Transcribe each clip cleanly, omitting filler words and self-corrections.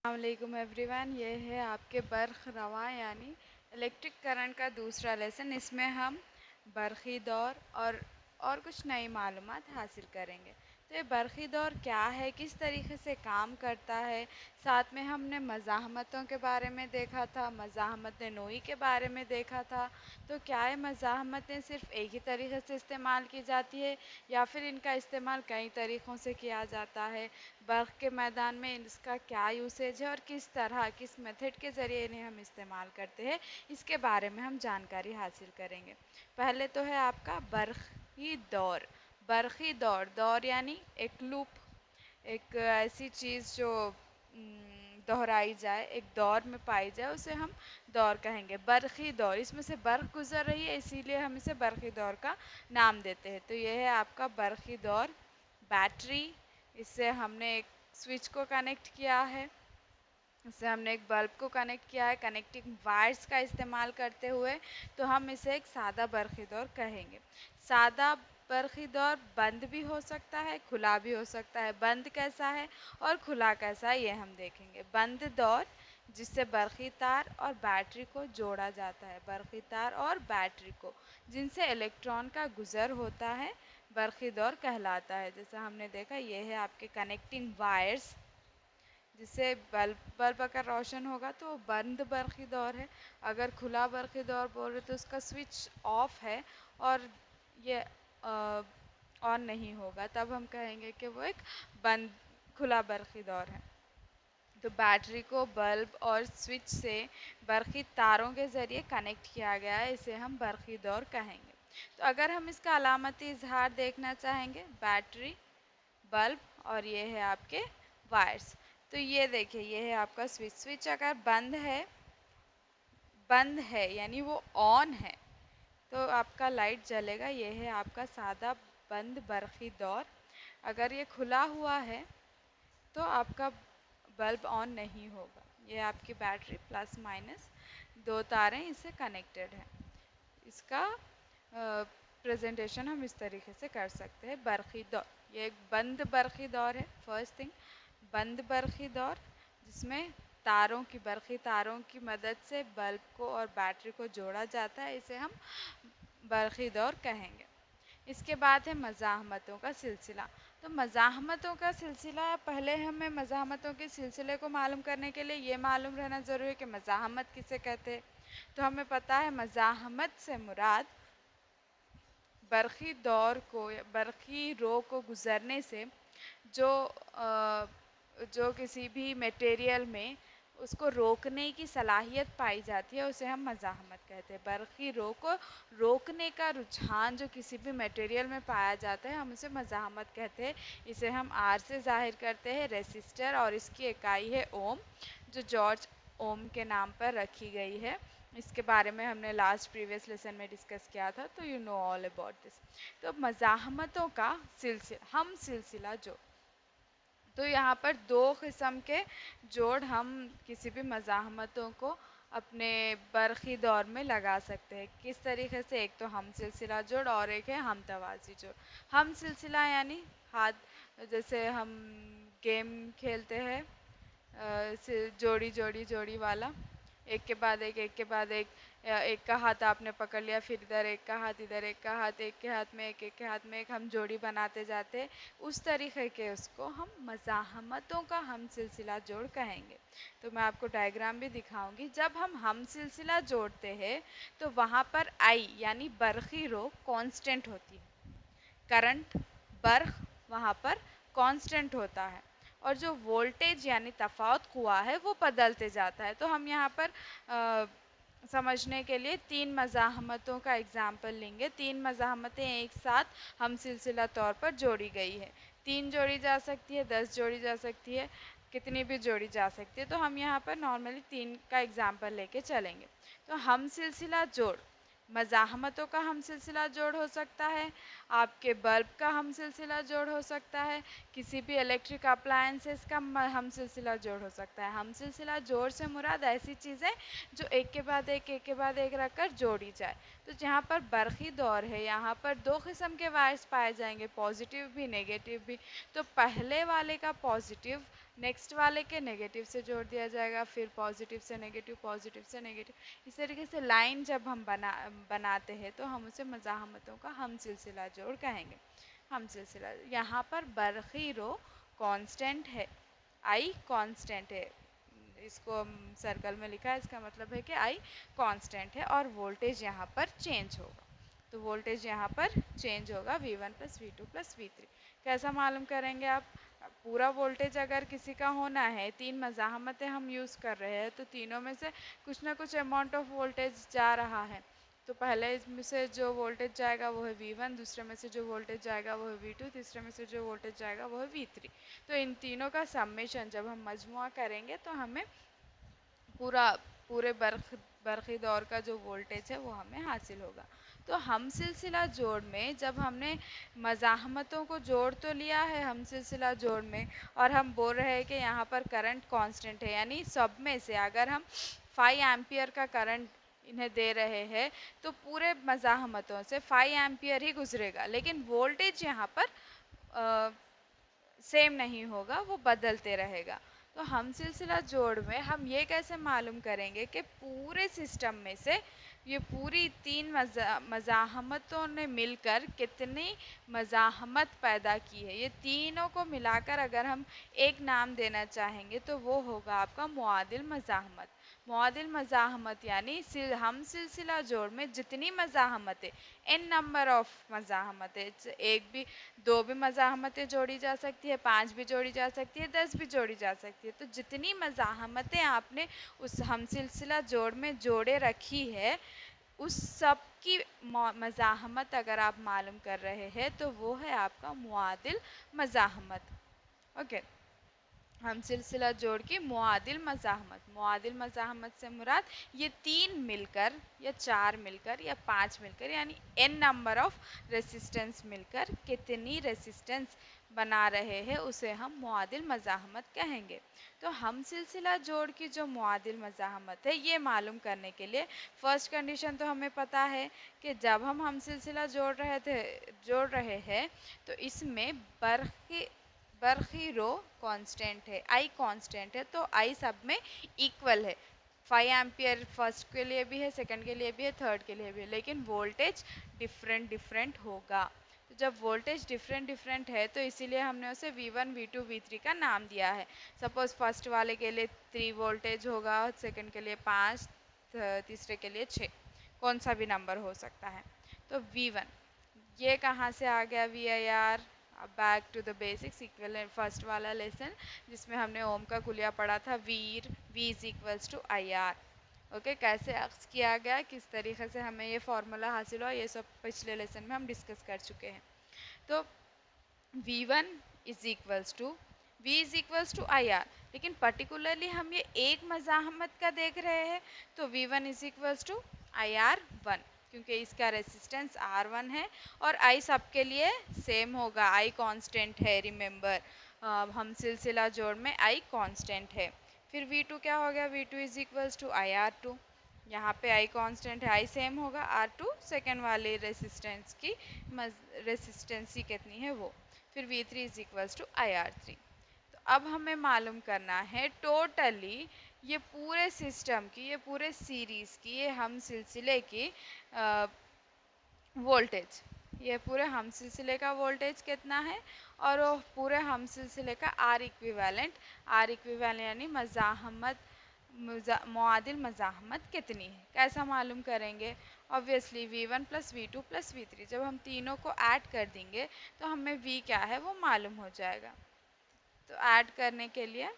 अस्सलामुअलैकुम एवरीवन, ये है आपके बर्क़ रवां यानी इलेक्ट्रिक करंट का दूसरा लेसन। इसमें हम बरक़ी दौर और कुछ नई मालूमात हासिल करेंगे। तो ये बरक़ी दौर क्या है, किस तरीके से काम करता है, साथ में हमने मज़ाहमतों के बारे में देखा था, मज़ाहमत नोई के बारे में देखा था। तो क्या ये मज़ाहमतें सिर्फ़ एक ही तरीके से इस्तेमाल की जाती है या फिर इनका इस्तेमाल कई तरीक़ों से किया जाता है, बर्क़ के मैदान में इसका क्या यूसेज है और किस तरह किस मेथड के ज़रिए इन्हें हम इस्तेमाल करते हैं, इसके बारे में हम जानकारी हासिल करेंगे। पहले तो है आपका बरक़ी दौर। बरक़ी दौर, दौर यानी एक लूप, एक ऐसी चीज़ जो दोहराई जाए, एक दौर में पाई जाए, उसे हम दौर कहेंगे। बरक़ी दौर, इसमें से बर्क़ गुज़र रही है इसीलिए हम इसे बरक़ी दौर का नाम देते हैं। तो ये है आपका बरक़ी दौर। बैटरी, इससे हमने एक स्विच को कनेक्ट किया है, इससे हमने एक बल्ब को कनेक्ट किया है कनेक्टिंग वायर्स का इस्तेमाल करते हुए। तो हम इसे एक सादा बरक़ी दौर कहेंगे। सादा बरक़ी दौर बंद भी हो सकता है, खुला भी हो सकता है। बंद कैसा है और खुला कैसा है ये हम देखेंगे। बंद दौर, जिससे बरक़ी तार और बैटरी को जोड़ा जाता है, बरक़ी तार और बैटरी को जिनसे इलेक्ट्रॉन का गुज़र होता है, बरक़ी दौर कहलाता है। जैसा हमने देखा, ये है आपके कनेक्टिंग वायर्स, जिससे बल्ब अगर रोशन होगा तो बंद बरक़ी दौर है। अगर खुला बरक़ी दौर बोल रहे तो उसका स्विच ऑफ है और ये ऑन नहीं होगा, तब हम कहेंगे कि वो एक बंद खुला बरक़ी दौर है। तो बैटरी को बल्ब और स्विच से बरक़ी तारों के ज़रिए कनेक्ट किया गया है, इसे हम बरक़ी दौर कहेंगे। तो अगर हम इसका अलामती इज़हार देखना चाहेंगे, बैटरी, बल्ब और ये है आपके वायर्स। तो ये देखिए, ये है आपका स्विच। स्विच अगर बंद है यानी वो ऑन है तो आपका लाइट जलेगा। ये है आपका सादा बंद बरक़ी दौर। अगर ये खुला हुआ है तो आपका बल्ब ऑन नहीं होगा। ये आपकी बैटरी प्लस माइनस दो तारें इससे कनेक्टेड हैं। इसका प्रेजेंटेशन हम इस तरीके से कर सकते हैं। बरक़ी दौर, ये एक बंद बरक़ी दौर है। फर्स्ट थिंग, बंद बरक़ी दौर, जिसमें बरक़ी तारों की मदद से बल्ब को और बैटरी को जोड़ा जाता है, इसे हम बरक़ी दौर कहेंगे। इसके बाद है मज़ाहमतों का सिलसिला। तो मज़ाहमतों का सिलसिला, पहले हमें मज़ाहमतों के सिलसिले को मालूम करने के लिए ये मालूम रहना ज़रूरी है कि मज़ाहमत किसे कहते हैं। तो हमें पता है मज़ाहमत से मुराद बरक़ी दौर को, बरक़ी रो को गुज़रने से जो किसी भी मटेरियल में उसको रोकने की सलाहियत पाई जाती है, उसे हम मज़ाहमत कहते हैं। बरक़ी रो को रोकने का रुझान जो किसी भी मटेरियल में पाया जाता है, हम उसे मज़ाहमत कहते हैं। इसे हम आर से ज़ाहिर करते हैं, रेसिस्टर, और इसकी इकाई है ओम, जो जॉर्ज ओम के नाम पर रखी गई है। इसके बारे में हमने लास्ट प्रीवियस लेसन में डिस्कस किया था, तो you know all about this. तो मज़ाहमतों का सिलसिला जो, तो यहाँ पर दो किस्म के जोड़ हम किसी भी मज़ाहमतों को अपने बरक़ी दौर में लगा सकते हैं। किस तरीके से? एक तो हम सिलसिला जोड़ और एक है हम तवाज़ी जोड़। हम सिलसिला यानी हाथ, जैसे हम गेम खेलते हैं जोड़ी जोड़ी जोड़ी वाला, एक के बाद एक के बाद एक का हाथ आपने पकड़ लिया, फिर इधर एक का हाथ, इधर एक का हाथ, एक के हाथ में एक के हाथ में एक, हम जोड़ी बनाते जाते, उस तरीके के उसको हम मज़ाहमतों का हम सिलसिला जोड़ कहेंगे। तो मैं आपको डायग्राम भी दिखाऊंगी। जब हम सिलसिला जोड़ते हैं तो वहाँ पर आई यानी बरक़ी रो कांस्टेंट होती है, करंट बर्क़ वहाँ पर कांस्टेंट होता है, और जो वोल्टेज यानी तफ़ावत कुआ है वो बदलते जाता है। तो हम यहाँ पर समझने के लिए तीन मज़ाहमतों का एग्जाम्पल लेंगे। तीन मज़ाहमतें एक साथ हम सिलसिला तौर पर जोड़ी गई है। 3 जोड़ी जा सकती है, 10 जोड़ी जा सकती है, कितनी भी जोड़ी जा सकती है। तो हम यहाँ पर नॉर्मली 3 का एग्जाम्पल लेके चलेंगे। तो हम सिलसिला जोड़, मज़ाहमतों का हम सिलसिला जोड़ हो सकता है, आपके बल्ब का हम सिलसिला जोड़ हो सकता है, किसी भी इलेक्ट्रिक अप्लायंसेस का हम सिलसिला जोड़ हो सकता है। हम सिलसिला जोड़ से मुराद ऐसी चीज़ें जो एक के बाद एक रखकर जोड़ी जाए। तो जहाँ पर बरक़ी दौर है, यहाँ पर दो किस्म के वायर्स पाए जाएंगे, पॉजिटिव भी नेगेटिव भी। तो पहले वाले का पॉजिटिव नेक्स्ट वाले के नेगेटिव से जोड़ दिया जाएगा, फिर पॉजिटिव से नेगेटिव, पॉजिटिव से नेगेटिव। इस तरीके से लाइन जब हम बनाते हैं तो हम उसे मज़ाहमतों का हम सिलसिला जोड़ कहेंगे। हम सिलसिला, यहाँ पर बरखी रो कांस्टेंट है, आई कांस्टेंट है, इसको सर्कल में लिखा है, इसका मतलब है कि आई कांस्टेंट है और वोल्टेज यहाँ पर चेंज होगा। तो वोल्टेज यहाँ पर चेंज होगा V1 plus V2 plus V3। कैसा मालूम करेंगे आप? पूरा वोल्टेज अगर किसी का होना है, तीन मज़ाहमतें हम यूज़ कर रहे हैं, तो तीनों में से कुछ ना कुछ अमाउंट ऑफ वोल्टेज जा रहा है। तो पहले इसमें से जो वोल्टेज जाएगा वो है V1, दूसरे में से जो वोल्टेज जाएगा वो है V2, तीसरे में से जो वोल्टेज जाएगा वो है V3। तो इन तीनों का सम्मेशन जब हम मजमुआ करेंगे तो हमें पूरे बरक़ी दौर का जो वोल्टेज है वो हमें हासिल होगा। तो हम सिलसिला जोड़ में जब हमने मज़ाहमतों को जोड़ तो लिया है हम सिलसिला जोड़ में, और हम बोल रहे हैं कि यहाँ पर करंट कांस्टेंट है, यानी सब में से अगर हम 5 एम्पियर का करंट इन्हें दे रहे हैं तो पूरे मज़ाहमतों से 5 एम्पियर ही गुजरेगा, लेकिन वोल्टेज यहाँ पर सेम नहीं होगा, वो बदलते रहेगा। तो हम सिलसिला जोड़ में हम ये कैसे मालूम करेंगे कि पूरे सिस्टम में से ये पूरी तीन मज़ाहमतों ने मिलकर कितनी मज़ाहमत पैदा की है, ये तीनों को मिलाकर अगर हम एक नाम देना चाहेंगे तो वो होगा आपका मुआदिल मज़ाहमत। मुआदिल मज़ाहमत यानी हम सिलसिला जोड़ में जितनी मज़ाहमतें, एन नंबर ऑफ मज़ाहमतें, एक भी दो भी मज़ाहमतें जोड़ी जा सकती है, 5 भी जोड़ी जा सकती है, 10 भी जोड़ी जा सकती है। तो जितनी मज़ाहमतें आपने उस हम सिलसिला जोड़ में जोड़े रखी है, उस सब की मज़ाहमत अगर आप मालूम कर रहे हैं तो वो है आपका मुआदिल मज़ाहमत। ओके, हम सिलसिला जोड़ की मुआदिल मज़ाहमत। मुआदिल मज़ाहमत से मुराद ये तीन मिलकर या चार मिलकर या पांच मिलकर, यानी एन नंबर ऑफ रेसिस्टेंस मिलकर कितनी रेसिस्टेंस बना रहे हैं उसे हम मुआदिल मज़ाहमत कहेंगे। तो हम सिलसिला जोड़ की जो मुआदिल मज़ाहमत है ये मालूम करने के लिए फर्स्ट कंडीशन तो हमें पता है कि जब हम सिलसिला जोड़ रहे हैं तो इसमें बरखी रो कांस्टेंट है, आई कांस्टेंट है, तो आई सब में इक्वल है। 5 एम्पियर फर्स्ट के लिए भी है, सेकंड के लिए भी है, थर्ड के लिए भी है, लेकिन वोल्टेज डिफरेंट डिफरेंट होगा। तो जब वोल्टेज डिफरेंट डिफरेंट है तो इसीलिए हमने उसे V1 V2 V3 का नाम दिया है। सपोज फर्स्ट वाले के लिए 3 वोल्टेज होगा, सेकंड के लिए 5, तीसरे के लिए 6, कौन सा भी नंबर हो सकता है। तो V1 ये कहाँ से आ गया VIR? Back to the basics, equal first वाला लेसन जिसमें हमने ओम का कुलिया पढ़ा था, V I R V is equals to IR। Okay, कैसे अक्स किया गया, किस तरीके से हमें ये फॉर्मूला हासिल हुआ, ये सब पिछले लेसन में हम डिस्कस कर चुके हैं। तो V1 is equals to IR, लेकिन पर्टिकुलरली हम ये एक मज़ाहमत का देख रहे हैं तो V1 is equals to IR1, क्योंकि इसका रेसिस्टेंस R1 है और I सबके लिए सेम होगा, I कांस्टेंट है, रिमेंबर हम सिलसिला जोड़ में I कांस्टेंट है। फिर V2 क्या हो गया, V2 is equals to IR2, यहाँ पे I कांस्टेंट है, I सेम होगा, R2 सेकेंड वाले रेसिस्टेंस की रेसिस्टेंसी कितनी है वो। फिर V3 is equals to IR3। तो अब हमें मालूम करना है टोटली ये पूरे सिस्टम की, ये पूरे सीरीज़ की, ये हम सिलसिले की वोल्टेज, ये पूरे हम सिलसिले का वोल्टेज कितना है और वो पूरे हम सिलसिले का आर इक्विवेलेंट यानी मुआदिल मज़ाहमत कितनी है, कैसा मालूम करेंगे? Obviously V1 plus V2 plus V3, जब हम तीनों को ऐड कर देंगे तो हमें V क्या है वो मालूम हो जाएगा। तो ऐड करने के लिए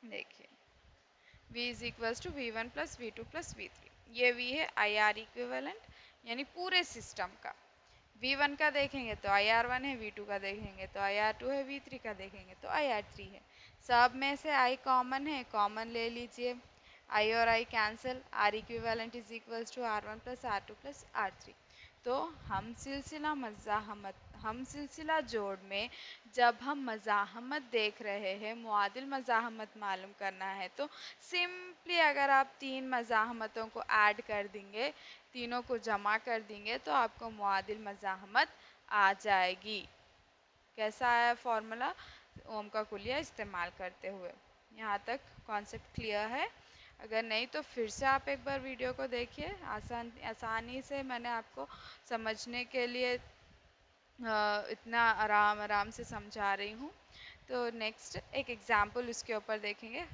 देखिए V is equals to V1 plus V2 plus V3, ये V है IR इक्विवेलेंट यानी पूरे सिस्टम का। V1 का देखेंगे तो IR1 है, V2 का देखेंगे तो IR2 है, V3 का देखेंगे तो IR3 है। सब में से I कॉमन है, कॉमन ले लीजिए, I और I cancel, R equivalent is equals to R1 plus R2 plus R3। तो हम सिलसिला जोड़ में जब हम मज़ाहमत देख रहे हैं, मुआदिल मज़ाहमत मालूम करना है, तो सिंपली अगर आप तीन मज़ाहमतों को ऐड कर देंगे, तीनों को जमा कर देंगे तो आपको मुआदिल मज़ाहमत आ जाएगी। कैसा आया फॉर्मूला? ओम का कुलिया इस्तेमाल करते हुए। यहाँ तक कॉन्सेप्ट क्लियर है? अगर नहीं तो फिर से आप एक बार वीडियो को देखिए, आसानी से मैंने आपको समझने के लिए इतना आराम आराम से समझा रही हूँ। तो नेक्स्ट एक एग्जाम्पल उसके ऊपर देखेंगे।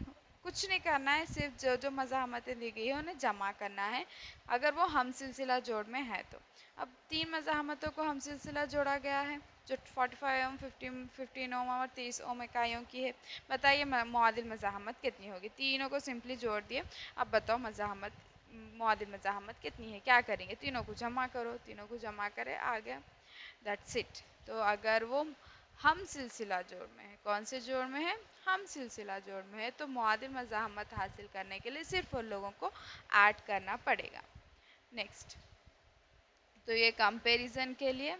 कुछ नहीं करना है, सिर्फ जो जो मज़ाहमतें दी गई है उन्हें जमा करना है, अगर वो हम सिलसिला जोड़ में है तो। अब 3 मज़ाहमतों को हम सिलसिला जोड़ा गया है, जो 45 ओम, 15 ओम और 30 ओम इकाइयों की है। बताइए मुआदिल मज़ाहमत कितनी होगी? तीनों को सिंपली जोड़ दिए। अब बताओ मज़ाहमत, मुआदिल मज़ाहमत कितनी है? क्या करेंगे? तीनों को जमा करो, तीनों को जमा करे आ गया, दैट्स इट। तो अगर वो हम सिलसिला जोड़ में है, कौन से जोड़ में है? हम सिलसिला जोड़ में है, तो मुआदिल मज़ाहमत हासिल करने के लिए सिर्फ उन लोगों को ऐड करना पड़ेगा। नेक्स्ट, तो ये कंपैरिजन के लिए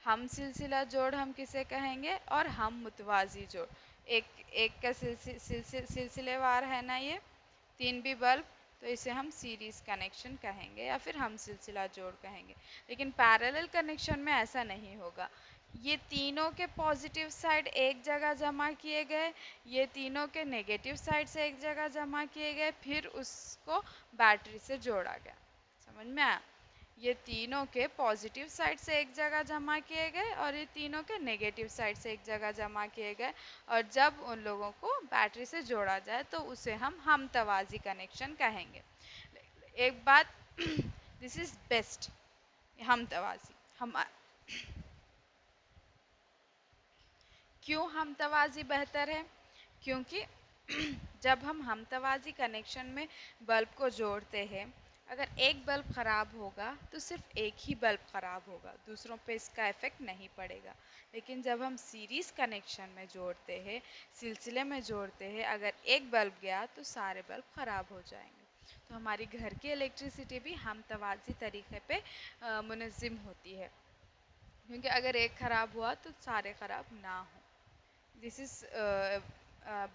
हम सिलसिला जोड़ हम किसे कहेंगे और हम मुतवाज़ी जोड़। एक एक का सिलसिलेवार है ना ये, 3 भी बल्ब, तो इसे हम सीरीज़ कनेक्शन कहेंगे या फिर हम सिलसिला जोड़ कहेंगे। लेकिन पैरेलल कनेक्शन में ऐसा नहीं होगा। ये तीनों के पॉजिटिव साइड एक जगह जमा किए गए, ये तीनों के नेगेटिव साइड से एक जगह जमा किए गए, फिर उसको बैटरी से जोड़ा गया। समझ में आया? ये तीनों के पॉजिटिव साइड से एक जगह जमा किए गए और ये तीनों के नेगेटिव साइड से एक जगह जमा किए गए, और जब उन लोगों को बैटरी से जोड़ा जाए तो उसे हम तवाज़ी कनेक्शन कहेंगे। एक बात दिस इज़ बेस्ट, हम तवाज़ी। हम क्यों हम तवाज़ी बेहतर है? क्योंकि जब हम तवाज़ी कनेक्शन में बल्ब को जोड़ते हैं, अगर एक बल्ब ख़राब होगा तो सिर्फ एक ही बल्ब ख़राब होगा, दूसरों पे इसका इफ़ेक्ट नहीं पड़ेगा। लेकिन जब हम सीरीज़ कनेक्शन में जोड़ते हैं, सिलसिले में जोड़ते हैं, अगर एक बल्ब गया तो सारे बल्ब ख़राब हो जाएंगे। तो हमारी घर की इलेक्ट्रिसिटी भी हम तवाज़ी तरीक़े पे मुनज़्ज़म होती है, क्योंकि अगर एक ख़राब हुआ तो सारे ख़राब ना हो। दिस इज़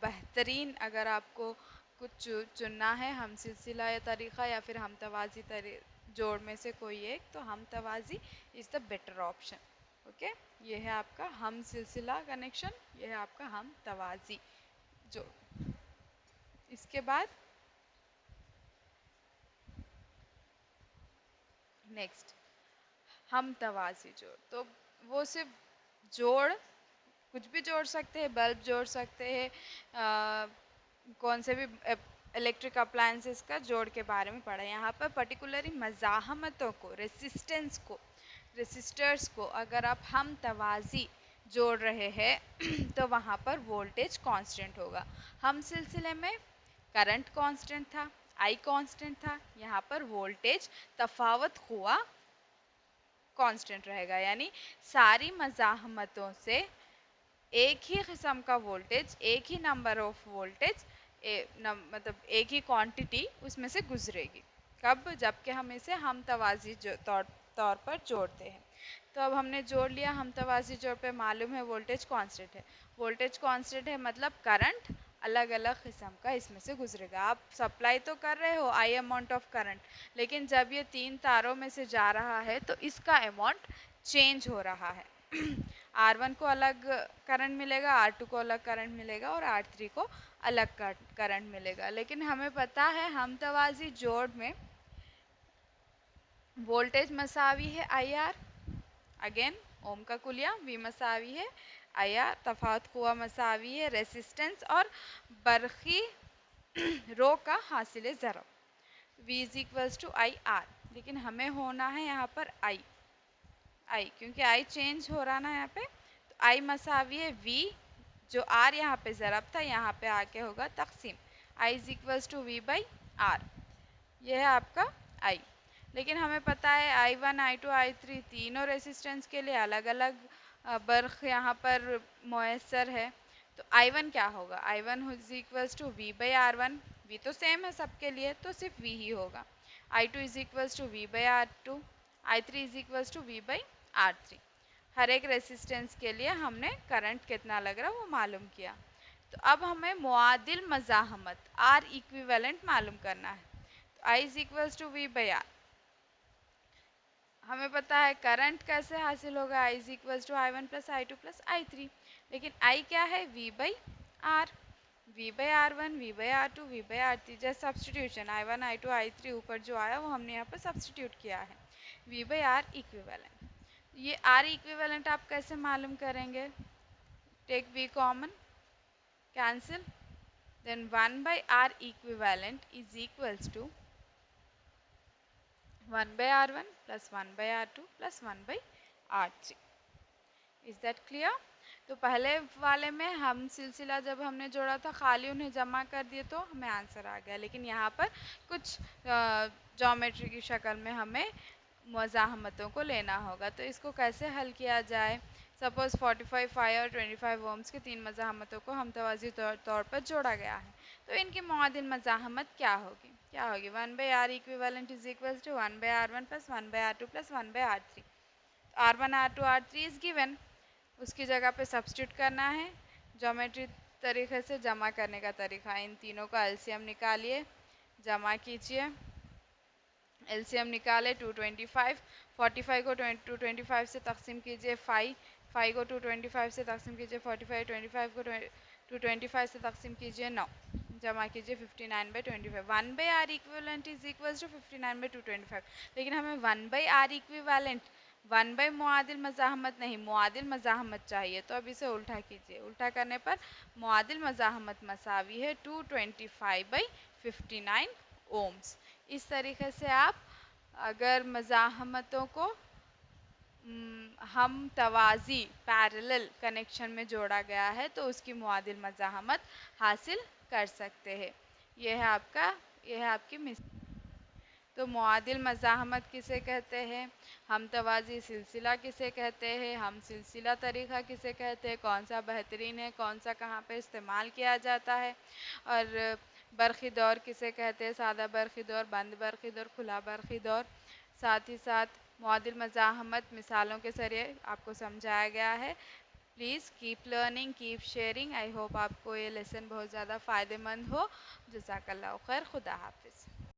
बेहतरीन। अगर आपको कुछ चुनना है, हम सिलसिला या तरीक़ा या फिर हम तवाज़ी जोड़ में से कोई एक, तो हम तवाज़ी is the better option. Okay, ये है आपका हम सिलसिला कनेक्शन, ये है आपका हम तवाज़ी जोड़। इसके बाद नेक्स्ट हम तवाज़ी जोड़, तो वो सिर्फ जोड़, कुछ भी जोड़ सकते हैं, बल्ब जोड़ सकते हैं, कौन से भी इलेक्ट्रिक अप्लायंसेस का जोड़ के बारे में पढ़ा। यहाँ पर पर्टिकुलरली मज़ाहमतों को, रेसिस्टेंस को, रेसिस्टर्स को अगर आप हम तवाज़ी जोड़ रहे हैं तो वहाँ पर वोल्टेज कांस्टेंट होगा। हम सिलसिले में करंट कांस्टेंट था, आई कांस्टेंट था, यहाँ पर वोल्टेज तफावत हुआ कांस्टेंट रहेगा। यानी सारी मज़ाहमतों से एक ही किस्म का वोल्टेज, एक ही नंबर ऑफ वोल्टेज, मतलब एक ही क्वांटिटी उसमें से गुजरेगी। कब? जबकि हम इसे हम तवाज़ी तौर पर जोड़ते हैं। तो अब हमने जोड़ लिया, हम तवाज़ी जोड़ पे मालूम है वोल्टेज कांस्टेंट है। वोल्टेज कांस्टेंट है मतलब करंट अलग अलग किस्म का इसमें से गुजरेगा। आप सप्लाई तो कर रहे हो आई अमाउंट ऑफ करंट, लेकिन जब ये 3 तारों में से जा रहा है तो इसका अमाउंट चेंज हो रहा है। R1 को अलग करंट मिलेगा, R2 को अलग करंट मिलेगा और R3 को अलग करंट मिलेगा। लेकिन हमें पता है हम तवाज़ी जोड़ में वोल्टेज मसावी है IR, अगेन ओम का कुलिया, V मसावी है IR, तफावत हुआ मसावी है रेसिस्टेंस और बरखी रो का हासिल ज़रब, V is equals to IR। लेकिन हमें होना है यहाँ पर I, क्योंकि I चेंज हो रहा ना यहाँ पे, तो I मसावी है V, जो R यहाँ पे ज़रब था यहाँ पे आके होगा तकसीम, I is equals to V by R। यह है आपका I। लेकिन हमें पता है I1, I2, I3 तीनों रेसिस्टेंस के लिए अलग अलग बर्ख यहाँ पर मुयसर है। तो I1 क्या होगा? I1 is equals to V by R1, V तो सेम है सबके लिए तो सिर्फ V ही होगा। I2 is equals to V by R2, I3 is equals to V by R3। हर एक रेसिस्टेंस के लिए हमने करंट कितना लग रहा है वो मालूम किया। तो अब हमें मुआदिल मज़ाहमत R इक्विवेलेंट मालूम करना है। तो I is equals to V by R। हमें पता है करंट कैसे हासिल होगा, I is equals to I1 plus I2 plus I3। लेकिन आई क्या है, v by R. v by R one, v by R two, v by R three, जैसे सब्सटीट्यूशन I1 I2 I3 ऊपर जो आया वो हमने यहाँ पर सब्सटीट्यूट किया है। v बाई आर इक्विवेलेंट, ये r इक्विवेलेंट आप कैसे मालूम करेंगे? Take v common, cancel, then 1 by r equivalent is equals to 1 by r1 plus 1 by r2 plus 1 by r3। Is that clear? तो पहले वाले में हम सिलसिला जब हमने जोड़ा था खाली उन्हें जमा कर दिए तो हमें आंसर आ गया, लेकिन यहाँ पर कुछ ज्योमेट्री की शक्ल में हमें मज़ाहमतों को लेना होगा। तो इसको कैसे हल किया जाए? सपोज़ 45 फाई और 25 ओम्स के तीन मज़ाहमतों को हम तवाज़ी तौर पर जोड़ा गया है, तो इनकी मुआदिल मज़ाहमत क्या होगी? 1 by R equivalent is equal to 1 by R one plus 1 by R two plus 1 by R three. R1 R2 R3 is given, उसकी जगह पे सब्स्टिट्यूट करना है ज्योमेट्री तरीके से। जमा करने का तरीका, इन तीनों का एलसीएम निकालिए, जमा कीजिए। एलसीएम निकाले 225, 45 को 225 से तकसीम कीजिए 5, 5 को 225 से तकसीम कीजिए 45, 25 को 225 से तकसीम कीजिए 9, जमा कीजिए 59/25। 1 by R equivalent is equal to 59/225, लेकिन हमें 1 बाई आर इक्विवेलेंट 1 बाई मुआदिल मज़ाहमत नहीं, मुआदिल मज़ाहमत चाहिए। तो अब इसे उल्टा कीजिए, उल्टा करने पर मुआदिल मज़ाहमत मसावी है 225/59 ओम्स। इस तरीके से आप अगर मज़ाहमतों को हम तवाज़ी पैरेलल कनेक्शन में जोड़ा गया है तो उसकी मुआदिल मज़ाहमत हासिल कर सकते हैं। यह है आपकी तो मुआदिल मज़ाहमत किसे कहते हैं, हम तवाज़ी सिलसिला किसे कहते हैं, हम सिलसिला तरीक़ा किसे कहते हैं, कौन सा बेहतरीन है, कौन सा कहाँ पे इस्तेमाल किया जाता है, और बरक़ी दौर किसे कहते हैं, सादा बरक़ी दौर, बंद बरक़ी दौर, खुला बरक़ी दौर। साथ ही साथ मुआदिल मज़ाहमत मिसालों के ज़रिए आपको समझाया गया है। Please keep learning, keep sharing. I hope आपको ये लेसन बहुत ज़्यादा फ़ायदेमंद हो। जज़ाकल्लाह खैर, खुदा हाफ़िज़।